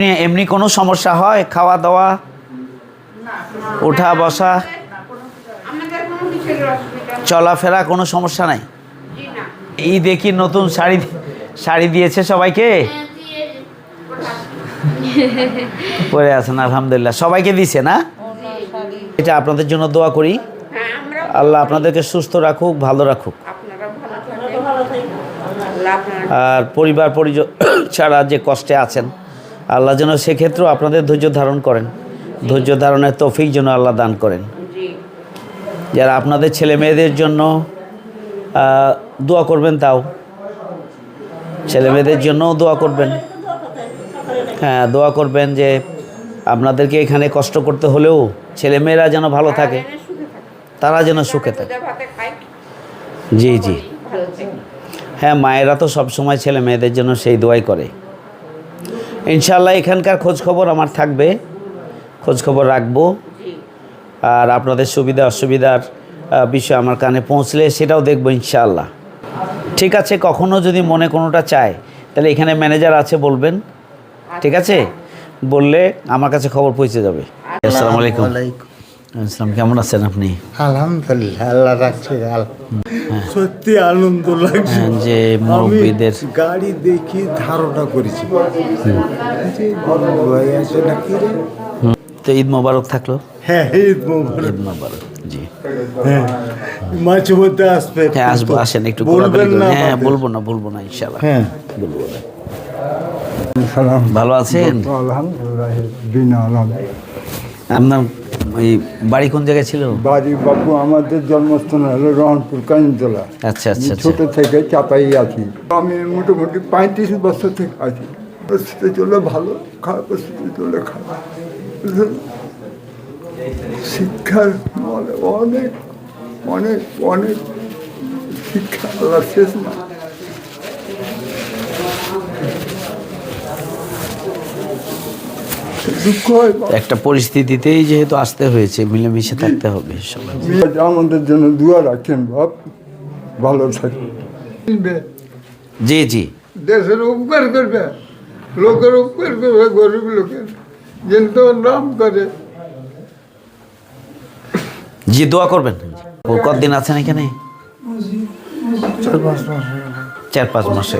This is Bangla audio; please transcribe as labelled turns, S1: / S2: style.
S1: এমনি কোনো সমস্যা হয় খাওয়া দাওয়া ওঠা বসা চলাফেরা কোনো সমস্যা নাই? এই দেখি নতুন শাড়ি দিয়েছে সবাইকে, পরে আছেন আলহামদুলিল্লাহ, সবাইকে দিছে না? এটা আপনাদের জন্য দোয়া করি, আল্লাহ আপনাদেরকে সুস্থ রাখুক, ভালো রাখুক। আর পরিবার পরিজন ছাড়া যে কষ্টে আছেন, আল্লাহ যেন সেক্ষেত্রেও আপনাদের ধৈর্য ধারণ করেন, ধৈর্য ধারণের তৌফিক যেন আল্লাহ দান করেন। যারা আপনাদের ছেলে মেয়েদের জন্য দোয়া করবেন, তাও ছেলে মেয়েদের জন্যও দোয়া করবেন। হ্যাঁ, দোয়া করবেন যে আপনাদেরকে এখানে কষ্ট করতে হলেও ছেলেমেয়েরা যেন ভালো থাকে, তারা যেন সুখে থাকে। জি জি, হ্যাঁ, মায়েরা তো সবসময় ছেলে মেয়েদের জন্য সেই দোয়াই করে। ইনশাআল্লাহ এখানকার খোঁজখবর আমার থাকবে, খোঁজখবর রাখবো। আর আপনাদের সুবিধা অসুবিধার বিষয় আমার কানে পৌঁছলে সেটাও দেখবো ইনশাআল্লাহ। ঠিক আছে, কখনও যদি মনে কোনোটা চায় তাহলে এখানে ম্যানেজার আছে, বলবেন, ঠিক আছে? বললে আমার কাছে খবর পৌঁছে যাবে। আসসালামু আলাইকুম। আসসালাম, কেমন আছেন আপনি?
S2: আলহামদুলিল্লাহ, আল্লাহ রাখছে। সত্যি আনন্দ লাগছে
S1: যে মুরব্বীদের
S2: গাড়ি দেখি ধারণা করেছি আছে নাকি রে।
S1: তো ঈদ মোবারক থাকলো।
S2: হ্যাঁ, ঈদ মোবারক।
S1: ঈদ মোবারক। জি
S2: হ্যাঁ, মাঝে মধ্যে আসবে।
S1: হ্যাঁ, আসবো, আসেন, একটু
S2: বলবেন না?
S1: হ্যাঁ, বলবো না ইনশাআল্লাহ।
S2: হ্যাঁ,
S1: বলবো না।
S2: সালাম।
S1: ভালো আছেন?
S2: আলহামদুলিল্লাহ, বিনা
S1: আপনার ওই বাড়ি কোন জায়গায় ছিল?
S2: বাড়ি বাবু আমাদের জন্মস্থান হলো রহনপুর কাঞ্জলা।
S1: আচ্ছা আচ্ছা আচ্ছা।
S2: ছোট থেকে চাপাই আছি। আমি মোটামুটি 35 বছর থেকে আছি। পরিস্থিতি চলে ভালো, খারাপ পরিস্থিতি চলে খারাপ। শিক্ষার অনেক অনেক অনেক শিক্ষা আল্লাহ শেষ না। দুঃখ হয়,
S1: একটা পরিস্থিতিতেই যেহেতু আসতে হয়েছে, মিলেমিশে থাকতে হবে সবাই।
S2: আমাদের জন্য দোয়া রাখেন বাপ, ভালো থাকবে।
S1: জি জি,
S2: দেশের উপকার করবে, লোকের উপকার করবে, গরিব লোকের যেন নাম করে।
S1: জি, দোয়া করবেন। কতদিন আছেন এখানে?
S2: 4-5 মাস।
S1: 4-5 মাসে।